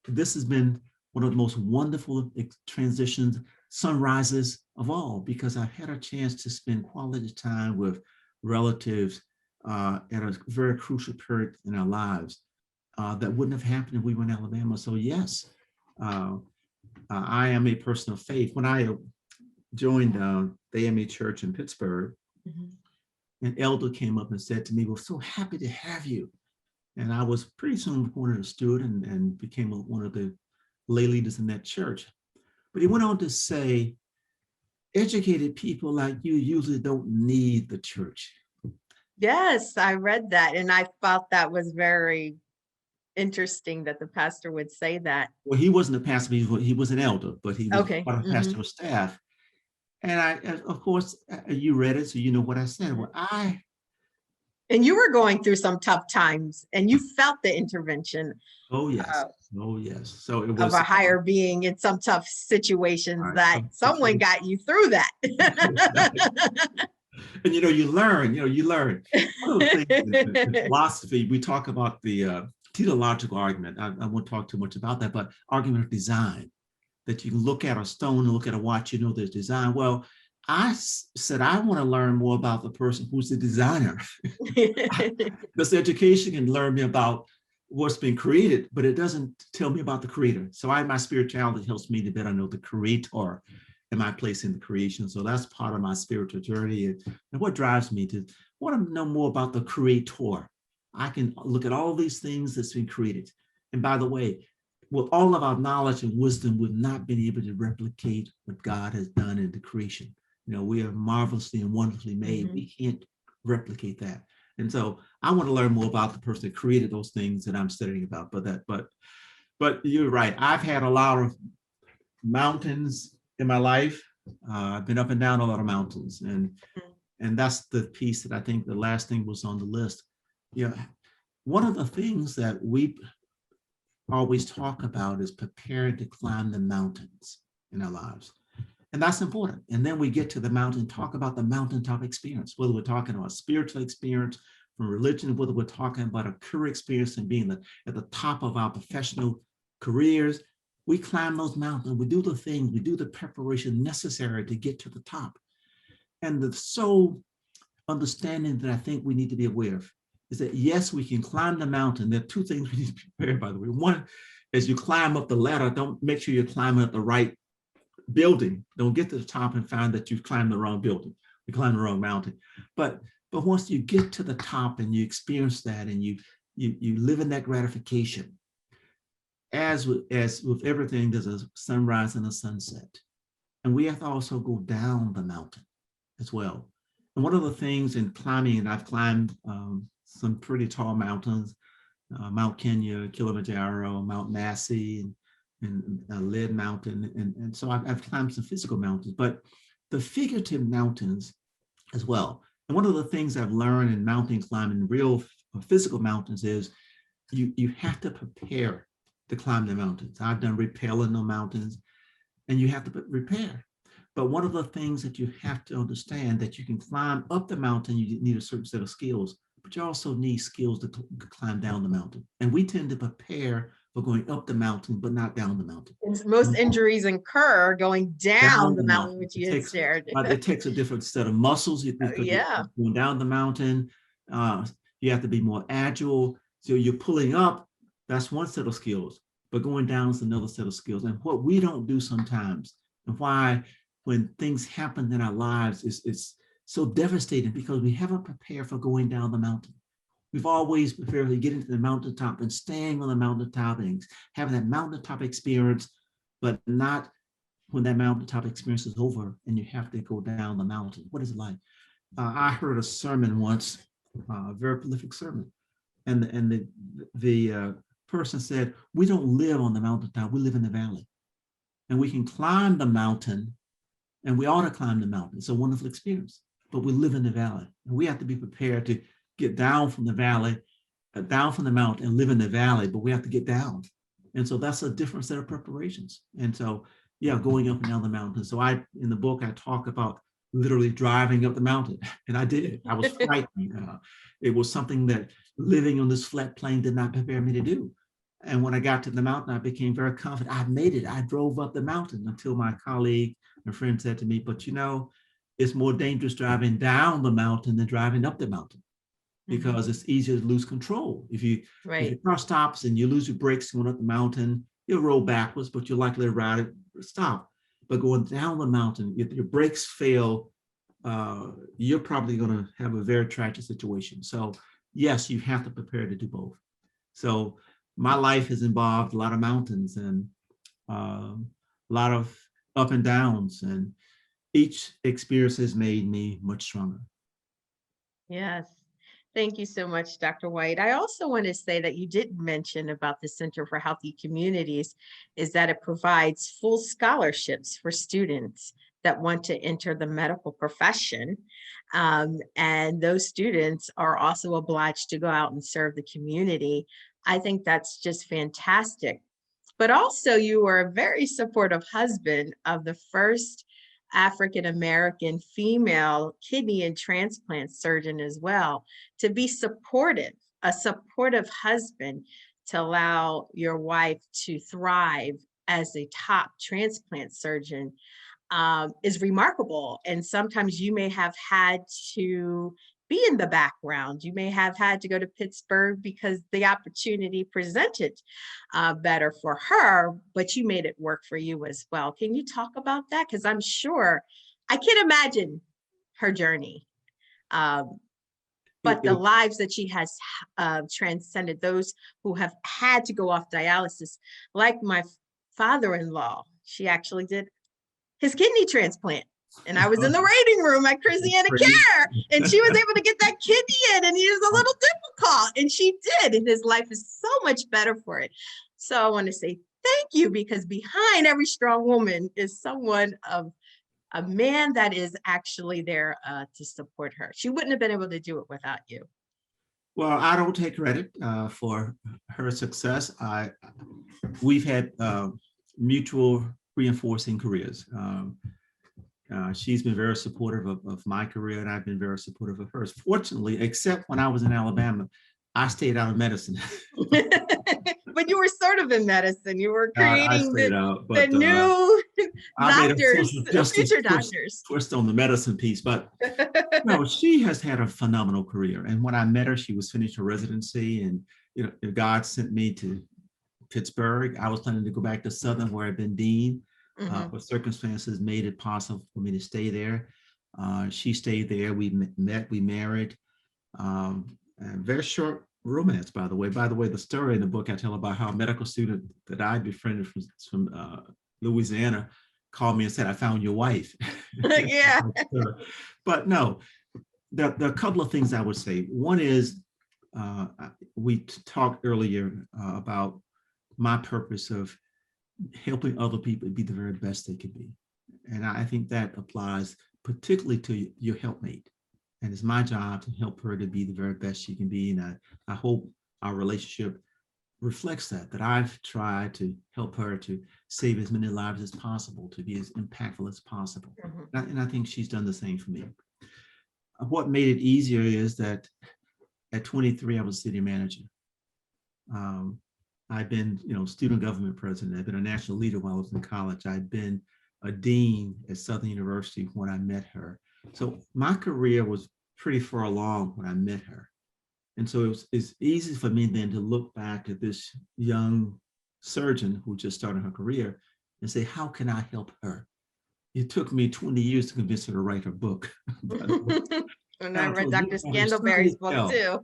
[SPEAKER 2] this has been one of the most wonderful transitions, sunrises of all, because I had a chance to spend quality time with relatives at a very crucial period in our lives that wouldn't have happened if we were in Alabama. So yes, I am a person of faith. When I joined the AME Church in Pittsburgh, an elder came up and said to me, "We're so happy to have you." And I was pretty soon appointed a steward and became one of the lay leaders in that church. But he went on to say, educated people like you usually don't need the church.
[SPEAKER 1] Yes, I read that, and I thought that was very interesting that the pastor would say that.
[SPEAKER 2] Well, he wasn't a pastor, he was an elder, but he was
[SPEAKER 1] Okay.
[SPEAKER 2] part of pastoral staff. And of course, you read it, so you know what I said. Well,
[SPEAKER 1] and you were going through some tough times, and you felt the intervention.
[SPEAKER 2] Oh yes, oh yes. So it was
[SPEAKER 1] of a higher being in some tough situations that someone got you through that.
[SPEAKER 2] And you learn. One of the things in philosophy, we talk about the teleological argument. I won't talk too much about that, but argument of design, that you can look at a stone and look at a watch, there's design. Well, I said, I want to learn more about the person who's the designer. This education can learn me about what's been created, but it doesn't tell me about the creator. So my spirituality helps me to better know the creator and my place in the creation. So that's part of my spiritual journey. And what drives me to want to know more about the creator. I can look at all these things that's been created. And by the way, with all of our knowledge and wisdom, we've not been able to replicate what God has done in the creation. We are marvelously and wonderfully made. We can't replicate that. And so I want to learn more about the person that created those things that I'm studying about. But you're right. I've had a lot of mountains in my life. I've been up and down a lot of mountains. And that's the piece that I think the last thing was on the list. One of the things that we always talk about is preparing to climb the mountains in our lives. And that's important. And then we get to the mountain, talk about the mountaintop experience, whether we're talking about spiritual experience from religion, whether we're talking about a career experience and being at the top of our professional careers. We climb those mountains, we do the things, we do the preparation necessary to get to the top. And the sole understanding that I think we need to be aware of is that, yes, we can climb the mountain. There are two things we need to be prepared, by the way. One, as you climb up the ladder, don't make sure you're climbing up the right building. Don't get to the top and find that you've climbed the wrong building. You climbed the wrong mountain. But once you get to the top and you experience that and you live in that gratification, as with everything, there's a sunrise and a sunset. And we have to also go down the mountain as well. And one of the things in climbing, and I've climbed some pretty tall mountains, Mount Kenya, Kilimanjaro, Mount Massey, and Lead Mountain. And so I've climbed some physical mountains, but the figurative mountains as well. And one of the things I've learned in mountain climbing, real physical mountains, is you have to prepare to climb the mountains. I've done rappelling on mountains, and you have to prepare. But one of the things that you have to understand, that you can climb up the mountain, you need a certain set of skills, but you also need skills to climb down the mountain. And we tend to prepare for going up the mountain, but not down the mountain.
[SPEAKER 1] Most injuries occur going down the mountain, which you had shared.
[SPEAKER 2] It takes a different set of muscles. Going down the mountain, you have to be more agile. So you're pulling up, that's one set of skills, but going down is another set of skills. And what we don't do sometimes, and why when things happen in our lives, it's so devastating, because we haven't prepared for going down the mountain. We've always prepared to get into the mountaintop and staying on the mountaintop and having that mountaintop experience, but not when that mountaintop experience is over and you have to go down the mountain. What is it like? I heard a sermon once, a very prolific sermon, and the person said, we don't live on the mountaintop, we live in the valley. And we can climb the mountain, and we ought to climb the mountain. It's a wonderful experience, but we live in the valley. And we have to be prepared to get down from the valley, down from the mountain, and live in the valley, but we have to get down. And so that's a different set of preparations. And so, yeah, going up and down the mountain. So in the book, I talk about literally driving up the mountain. And I did. I was frightened. It was something that living on this flat plane did not prepare me to do. And when I got to the mountain, I became very confident. I made it. I drove up the mountain until my colleague and friend said to me, but you know, it's more dangerous driving down the mountain than driving up the mountain, because it's easier to lose control. If your car stops and you lose your brakes going up the mountain, you'll roll backwards, but you're likely to ride it, stop. But going down the mountain, if your brakes fail, you're probably going to have a very tragic situation. So yes, you have to prepare to do both. So my life has involved a lot of mountains and a lot of up and downs, and each experience has made me much stronger.
[SPEAKER 1] Yes. Thank you so much, Dr. White. I also want to say that you did mention about the Center for Healthy Communities is that it provides full scholarships for students that want to enter the medical profession. And those students are also obliged to go out and serve the community. I think that's just fantastic. But also, you are a very supportive husband of the first African-American female kidney and transplant surgeon as well, to be supportive, a supportive husband to allow your wife to thrive as a top transplant surgeon is remarkable. And sometimes you may have had to be in the background. You may have had to go to Pittsburgh because the opportunity presented better for her, but you made it work for you as well. Can you talk about that? Because I'm sure, I can't imagine her journey, but the lives that she has transcended, those who have had to go off dialysis, like my father-in-law, she actually did his kidney transplant. And I was in the waiting room at Christiana Care, and she was able to get that kidney in, and he was a little difficult, and she did, and his life is so much better for it. So I want to say thank you, because behind every strong woman is someone of a man that is actually there to support her. She wouldn't have been able to do it without you.
[SPEAKER 2] Well, I don't take credit for her success. We've had mutual reinforcing careers. She's been very supportive of my career, and I've been very supportive of hers. Fortunately, except when I was in Alabama, I stayed out of medicine.
[SPEAKER 1] But you were sort of in medicine. You were creating the new doctors, future doctors.
[SPEAKER 2] Twist on the medicine piece, but no, she has had a phenomenal career. And when I met her, she was finished her residency, and God sent me to Pittsburgh. I was planning to go back to Southern, where I'd been dean. But circumstances made it possible for me to stay there. She stayed there. We met, we married. And very short romance, by the way. By the way, the story in the book I tell about how a medical student that I befriended from Louisiana called me and said, "I found your wife."
[SPEAKER 1] Yeah.
[SPEAKER 2] But no, the couple of things I would say. One is, we talked earlier about my purpose of helping other people be the very best they can be. And I think that applies particularly to your helpmate. And it's my job to help her to be the very best she can be. And I hope our relationship reflects that I've tried to help her to save as many lives as possible, to be as impactful as possible. And I think she's done the same for me. What made it easier is that at 23, I was city manager. I've been, student government president. I've been a national leader while I was in college. I'd been a dean at Southern University when I met her. So my career was pretty far along when I met her. And so it's easy for me then to look back at this young surgeon who just started her career and say, how can I help her? It took me 20 years to convince her to write her book.
[SPEAKER 1] And I read Dr. Scandalberry's book too.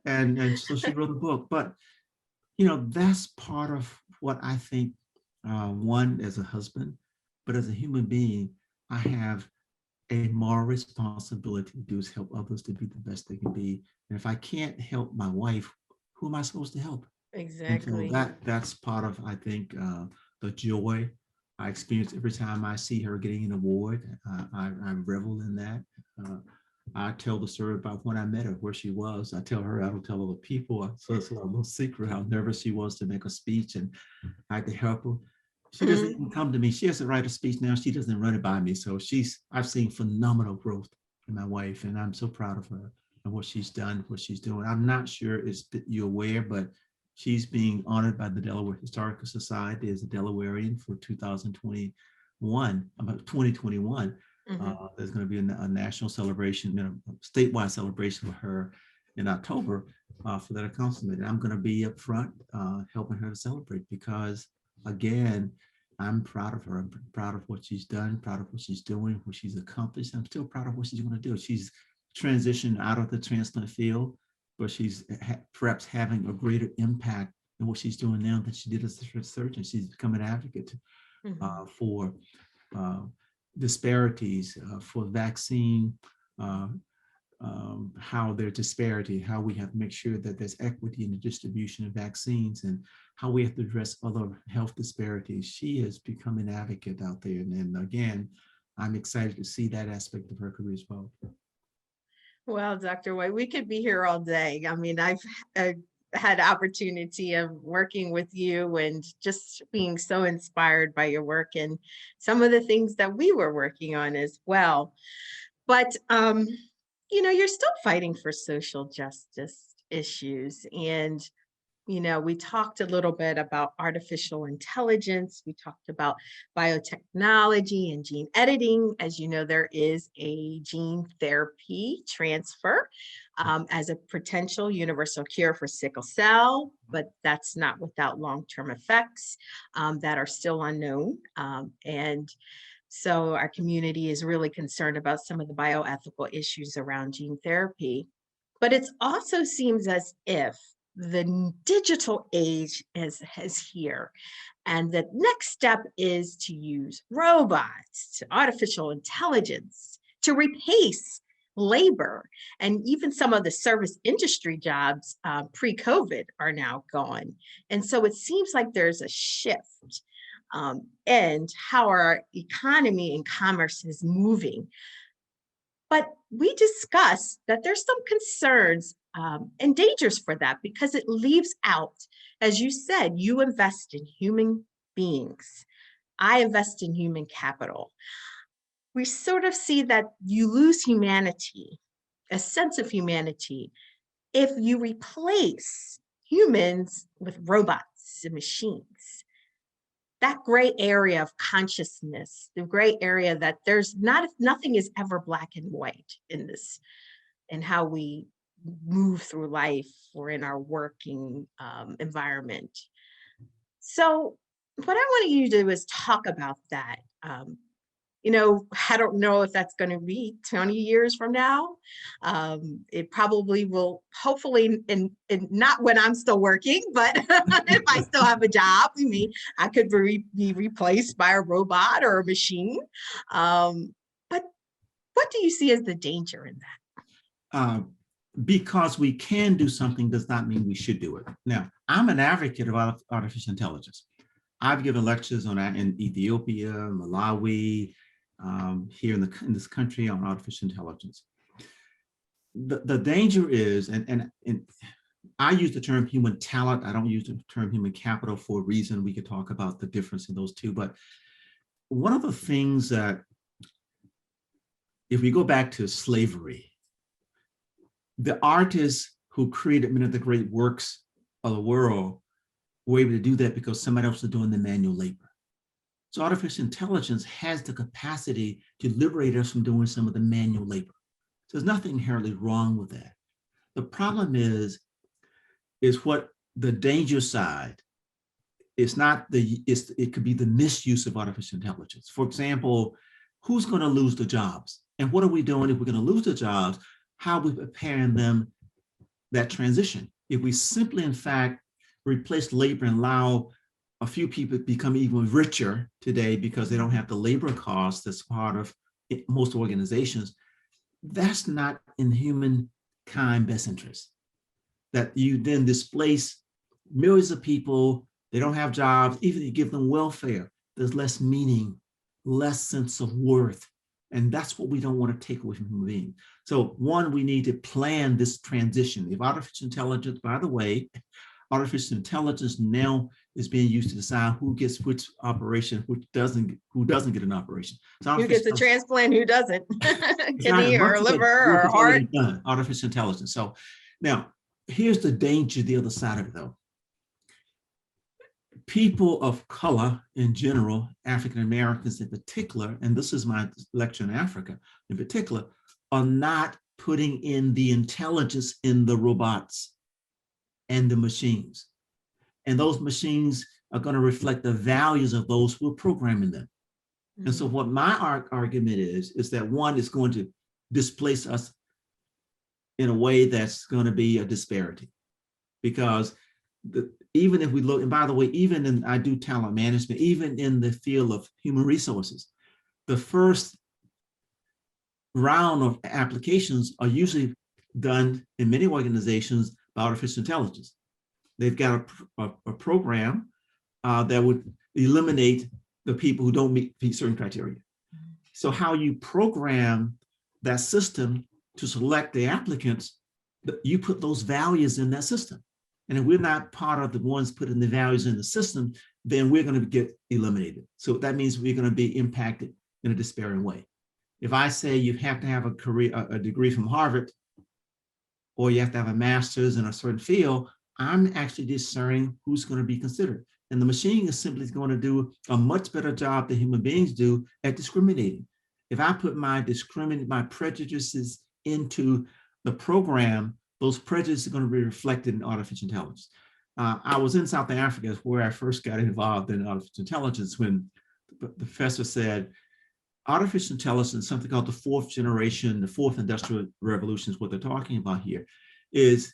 [SPEAKER 2] And so she wrote a book. But that's part of what I think, one, as a husband, but as a human being, I have a moral responsibility to do is help others to be the best they can be. And if I can't help my wife, who am I supposed to help?
[SPEAKER 1] Exactly.
[SPEAKER 2] And so that's part of, I think, the joy I experience every time I see her getting an award. I revel in that. I tell the story about when I met her, where she was. I tell her, I don't tell other people. So it's a little secret how nervous she was to make a speech, and I had to help her. She doesn't even come to me. She has to write a speech now. She doesn't run it by me. So I've seen phenomenal growth in my wife, and I'm so proud of her and what she's done, what she's doing. I'm not sure if you're aware, but she's being honored by the Delaware Historical Society as a Delawarean for 2021, about 2021. There's going to be a national celebration, a statewide celebration for her in October for that accomplishment. And I'm going to be up front helping her to celebrate because, again, I'm proud of her. I'm proud of what she's done, proud of what she's doing, what she's accomplished. I'm still proud of what she's going to do. She's transitioned out of the transplant field, but she's perhaps having a greater impact in what she's doing now than she did as a surgeon. She's become an advocate for disparities, for vaccine, how there's disparity, how we have to make sure that there's equity in the distribution of vaccines, and how we have to address other health disparities. She has become an advocate out there. And again, I'm excited to see that aspect of her career as well.
[SPEAKER 1] Well, Dr. White, we could be here all day. I mean, I've had opportunity of working with you and just being so inspired by your work and some of the things that we were working on as well. But, you're still fighting for social justice issues. And, we talked a little bit about artificial intelligence. We talked about biotechnology and gene editing. As you know, there is a gene therapy transfer as a potential universal cure for sickle cell, but that's not without long-term effects that are still unknown. And so our community is really concerned about some of the bioethical issues around gene therapy. But it also seems as if the digital age is here. And the next step is to use robots, artificial intelligence to replace labor. And even some of the service industry jobs pre-COVID are now gone. And so it seems like there's a shift and how our economy and commerce is moving. But we discussed that there's some concerns and dangers for that because it leaves out, as you said, you invest in human beings. I invest in human capital. We sort of see that you lose humanity, a sense of humanity, if you replace humans with robots and machines. That gray area of consciousness, the gray area that nothing is ever black and white in this, and how we move through life or in our working environment. So what I want you to do is talk about that. I don't know if that's going to be 20 years from now. It probably will, hopefully, in not when I'm still working, but if I still have a job, I could be replaced by a robot or a machine. But what do you see as the danger in that?
[SPEAKER 2] Because we can do something does not mean we should do it. Now, I'm an advocate of artificial intelligence. I've given lectures on that in Ethiopia, Malawi, here in this country on artificial intelligence. The danger is, and I use the term human talent. I don't use the term human capital for a reason. We could talk about the difference in those two. But one of the things that, if we go back to slavery, the artists who created many of the great works of the world were able to do that because somebody else was doing the manual labor. So artificial intelligence has the capacity to liberate us from doing some of the manual labor. So there's nothing inherently wrong with that. The problem is what the danger side. It's not it could be the misuse of artificial intelligence. For example, who's going to lose the jobs? And what are we doing if we're going to lose the jobs? How are we preparing them that transition? If we simply, in fact, replace labor and allow a few people become even richer today because they don't have the labor costs that's part of most organizations, that's not in humankind best interest. That you then displace millions of people, they don't have jobs, even if you give them welfare, there's less meaning, less sense of worth. And that's what we don't want to take away from human beings. So one, we need to plan this transition. If artificial intelligence, by the way, artificial intelligence now is being used to decide who gets which operation, who doesn't get an operation. So
[SPEAKER 1] who gets a transplant, who doesn't? Kidney or liver or heart.
[SPEAKER 2] Done, artificial intelligence. So now here's the danger, the other side of it though. People of color in general, African Americans in particular, and this is my lecture in Africa in particular, are not putting in the intelligence in the robots and the machines. And those machines are going to reflect the values of those who are programming them. Mm-hmm. And so what my argument is that one is going to displace us in a way that's going to be a disparity. Because even if we look, and by the way, even in, I do talent management, even in the field of human resources, the first round of applications are usually done in many organizations by artificial intelligence. They've got a program that would eliminate the people who don't meet certain criteria. So how you program that system to select the applicants, you put those values in that system. And if we're not part of the ones putting the values in the system, then we're going to get eliminated. So that means we're going to be impacted in a despairing way. If I say you have to have a degree from Harvard, or you have to have a master's in a certain field, I'm actually discerning who's going to be considered. And the machine is simply going to do a much better job than human beings do at discriminating. If I put my prejudices into the program, those prejudices are going to be reflected in artificial intelligence. I was in South Africa where I first got involved in artificial intelligence when the professor said, artificial intelligence, something called the fourth generation, the fourth industrial revolution is what they're talking about here, is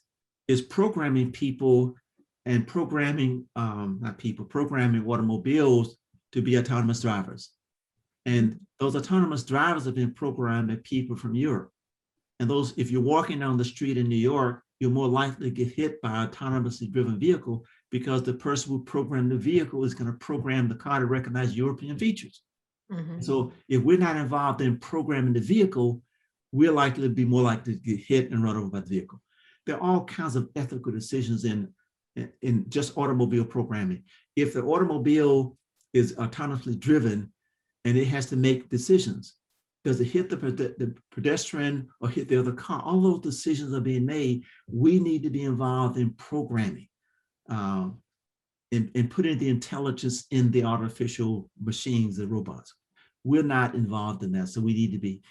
[SPEAKER 2] programming people and programming automobiles to be autonomous drivers. And those autonomous drivers have been programmed by people from Europe. And those, if you're walking down the street in New York, you're more likely to get hit by an autonomously driven vehicle because the person who programmed the vehicle is going to program the car to recognize European features. Mm-hmm. So if we're not involved in programming the vehicle, we're likely to be more likely to get hit and run over by the vehicle. There are all kinds of ethical decisions in just automobile programming. If the automobile is autonomously driven and it has to make decisions, does it hit the pedestrian or hit the other car? All those decisions are being made. We need to be involved in programming and putting the intelligence in the artificial machines, the robots. We're not involved in that, so we need to be.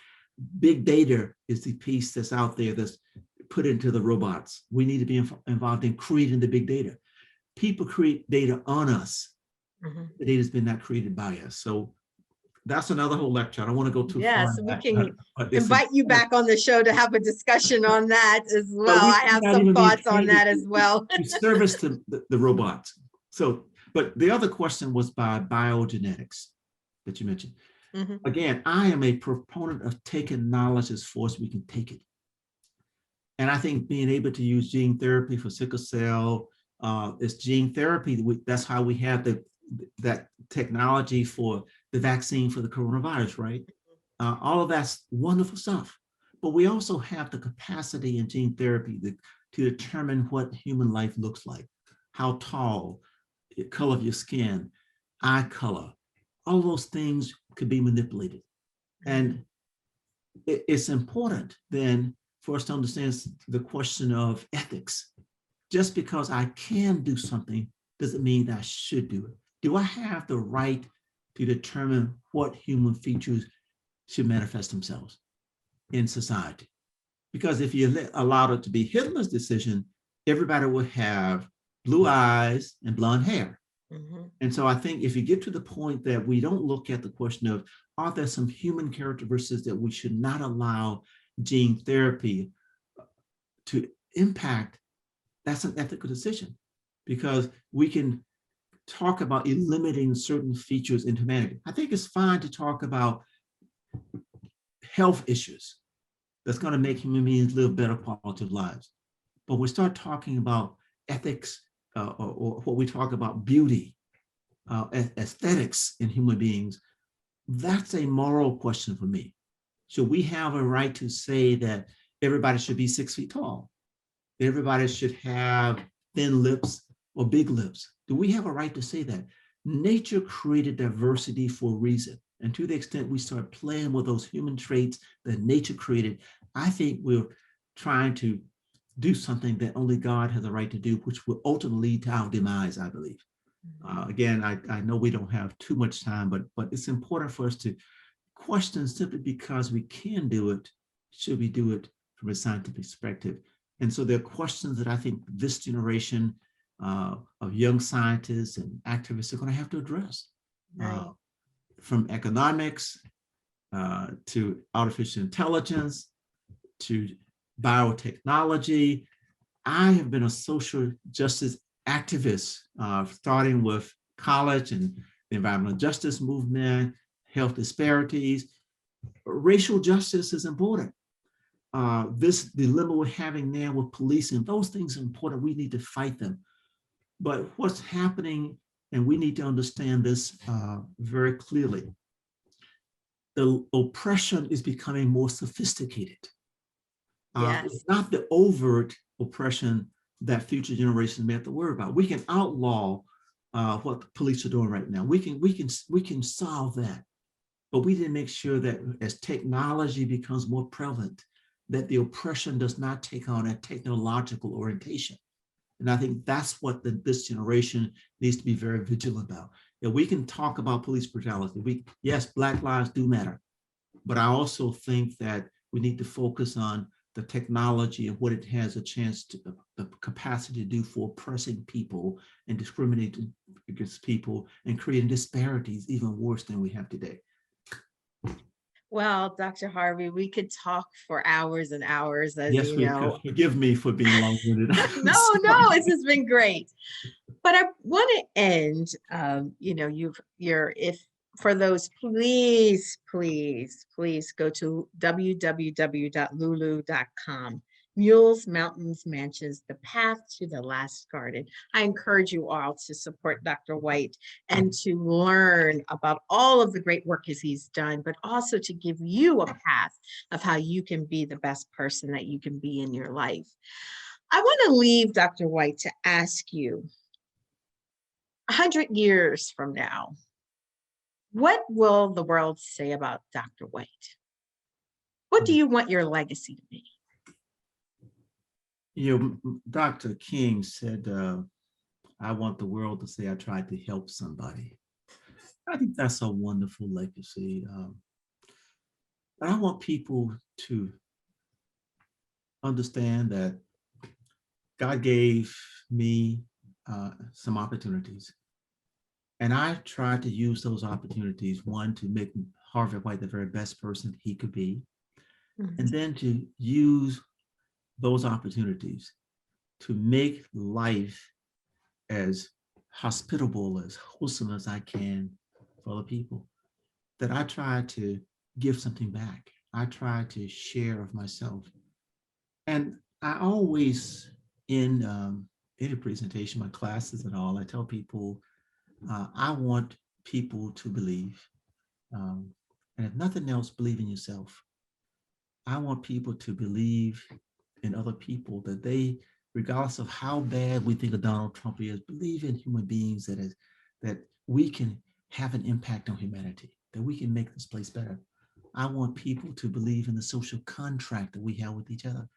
[SPEAKER 2] Big data is the piece that's out there that's put into the robots. We need to be involved in creating the big data. People create data on us. Mm-hmm. The data's been not created by us. So that's another whole lecture. I don't want to go too far.
[SPEAKER 1] Yes, we can invite you back on the show to have a discussion on that as well. I have some thoughts on that as well.
[SPEAKER 2] Service to the robots. So, but the other question was by biogenetics that you mentioned. Mm-hmm. Again, I am a proponent of taking knowledge as far as we can take it. And I think being able to use gene therapy for sickle cell is gene therapy. That's how we have that technology for the vaccine for the coronavirus, right? All of that's wonderful stuff. But we also have the capacity in gene therapy to determine what human life looks like, how tall, the color of your skin, eye color, all those things could be manipulated. And it's important then for us to understand the question of ethics. Just because I can do something doesn't mean that I should do it. Do I have the right to determine what human features should manifest themselves in society? Because if you allowed it to be Hitler's decision, everybody would have blue eyes and blonde hair. Mm-hmm. And so I think if you get to the point that we don't look at the question of, are there some human characteristics that we should not allow gene therapy to impact, that's an ethical decision. Because we can talk about eliminating certain features in humanity. I think it's fine to talk about health issues that's going to make human beings live better quality of lives. But we start talking about ethics or what we talk about beauty, aesthetics in human beings, that's a moral question for me. Should we have a right to say that everybody should be 6 feet tall? Everybody should have thin lips or big lips? Do we have a right to say that? Nature created diversity for a reason. And to the extent we start playing with those human traits that nature created, I think we're trying to do something that only God has a right to do, which will ultimately lead to our demise, I believe. Again, I know we don't have too much time, but it's important for us to question simply because we can do it, should we do it from a scientific perspective? And so there are questions that I think this generation of young scientists and activists are going to have to address.
[SPEAKER 1] Right.
[SPEAKER 2] From economics to artificial intelligence to biotechnology. I have been a social justice activist, starting with college and the environmental justice movement, health disparities. Racial justice is important. This dilemma we're having now with policing, those things are important. We need to fight them. But what's happening, and we need to understand this very clearly, the oppression is becoming more sophisticated.
[SPEAKER 1] Yes.
[SPEAKER 2] It's not the overt oppression that future generations may have to worry about. We can outlaw what the police are doing right now. We can solve that, but we didn't make sure that as technology becomes more prevalent, that the oppression does not take on a technological orientation. And I think that's what this generation needs to be very vigilant about. That we can talk about police brutality. Yes, Black lives do matter, but I also think that we need to focus on the technology and what it has a chance to, the capacity to do for oppressing people and discriminating against people and creating disparities even worse than we have today.
[SPEAKER 1] Well, Dr. Harvey, we could talk for hours and hours, as
[SPEAKER 2] Yes,
[SPEAKER 1] you know.
[SPEAKER 2] forgive me for being long-winded.
[SPEAKER 1] No, this has been great. But I want to end, if for those, please go to www.lulu.com. Mules, Mountains, Mansions, the path to the last garden. I encourage you all to support Dr. White and to learn about all of the great work as he's done, but also to give you a path of how you can be the best person that you can be in your life. I want to leave Dr. White to ask you, 100 years from now, what will the world say about Dr. White? What do you want your legacy to be?
[SPEAKER 2] Dr. King said, I want the world to say I tried to help somebody. I think that's a wonderful legacy. But I want people to understand that God gave me some opportunities. And I tried to use those opportunities, one, to make Harvey White the very best person he could be, and then to use those opportunities to make life as hospitable, as wholesome as I can for other people. That I try to give something back. I try to share of myself. And I always, in any presentation, my classes and all, I tell people, I want people to believe. And if nothing else, believe in yourself. I want people to believe in other people, that they, regardless of how bad we think of Donald Trump is, believe in human beings, that we can have an impact on humanity, that we can make this place better. I want people to believe in the social contract that we have with each other.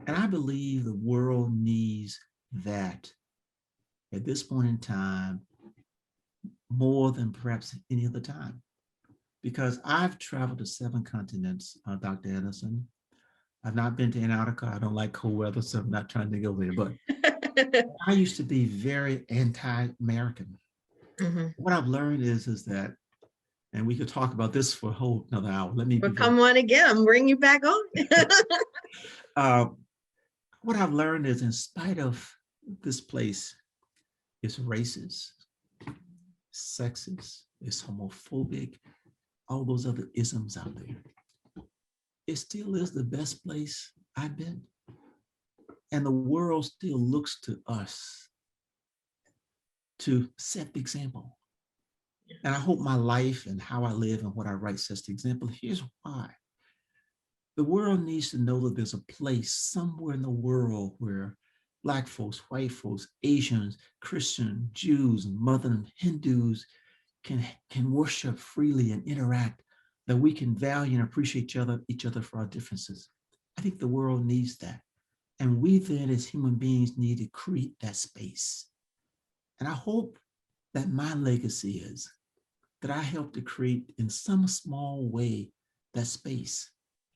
[SPEAKER 2] And I believe the world needs that at this point in time more than perhaps any other time. Because I've traveled to 7 continents, Dr. Anderson. I've not been to Antarctica. I don't like cold weather, so I'm not trying to go there. But I used to be very anti-American. What I've learned is that, and we could talk about this for a whole another hour.
[SPEAKER 1] But come on again, I'm bringing you back on.
[SPEAKER 2] What I've learned is, in spite of this place is racist, sexist, it's homophobic, all those other isms out there, it still is the best place I've been. And the world still looks to us to set the example. And I hope my life and how I live and what I write sets the example. Here's why. The world needs to know that there's a place somewhere in the world where Black folks, white folks, Asians, Christian, Jews, Muslim, Hindus can worship freely and interact, that we can value and appreciate each other for our differences. I think the world needs that. And we then as human beings need to create that space. And I hope that my legacy is that I help to create in some small way that space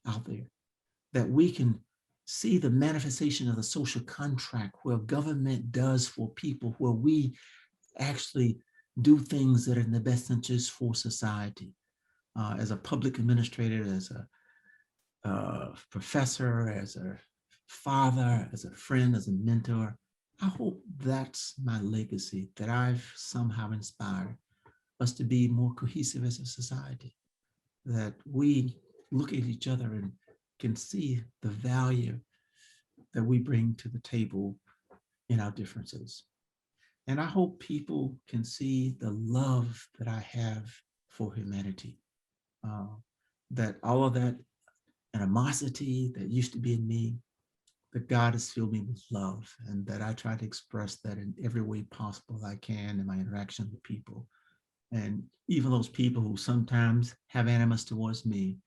[SPEAKER 2] out there, that we can see the manifestation of the social contract where government does for people, where we actually do things that are in the best interest for society. As a public administrator, as a professor, as a father, as a friend, as a mentor, I hope that's my legacy, that I've somehow inspired us to be more cohesive as a society, that we look at each other and can see the value that we bring to the table in our differences. And I hope people can see the love that I have for humanity, that all of that animosity that used to be in me, that God has filled me with love, and that I try to express that in every way possible I can in my interaction with people. And even those people who sometimes have animus towards me,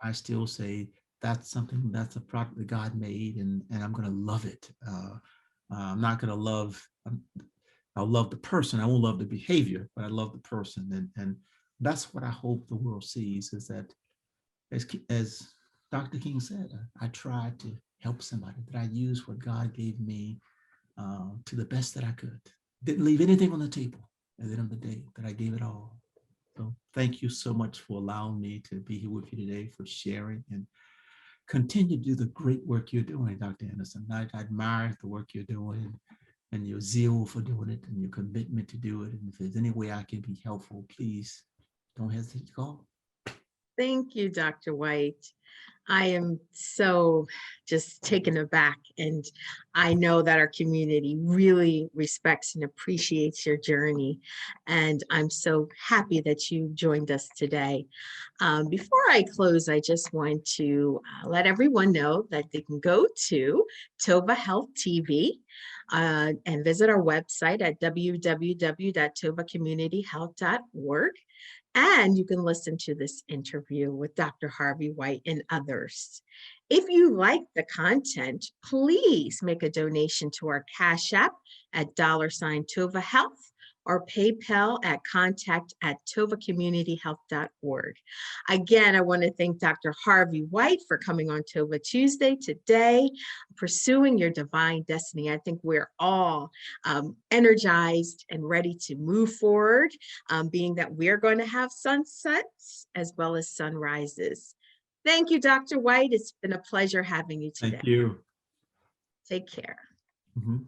[SPEAKER 2] I still say that's something, that's a product that God made, and I'm going to love it. I'm not going to love, I'll love the person. I won't love the behavior, but I love the person. And that's what I hope the world sees, is that as Dr. King said, I tried to help somebody, that I used what God gave me to the best that I could. Didn't leave anything on the table at the end of the day, that I gave it all. So thank you so much for allowing me to be here with you today, for sharing, and continue to do the great work you're doing, Dr. Anderson. I admire the work you're doing and your zeal for doing it and your commitment to do it. And if there's any way I can be helpful, please don't hesitate to call.
[SPEAKER 1] Thank you, Dr. White. I am so just taken aback, and I know that our community really respects and appreciates your journey, and I'm so happy that you joined us today. Before I close, I just want to let everyone know that they can go to TOVA Health TV and visit our website at www.tovacommunityhealth.org. And you can listen to this interview with Dr. Harvey White and others. If you like the content, please make a donation to our Cash App at $TOVA Health, or PayPal at contact@tovacommunityhealth.org. Again, I want to thank Dr. Harvey White for coming on TOVA Tuesday today, pursuing your divine destiny. I think we're all energized and ready to move forward, being that we're going to have sunsets as well as sunrises. Thank you, Dr. White. It's been a pleasure having you today.
[SPEAKER 2] Thank you.
[SPEAKER 1] Take care.
[SPEAKER 2] Mm-hmm.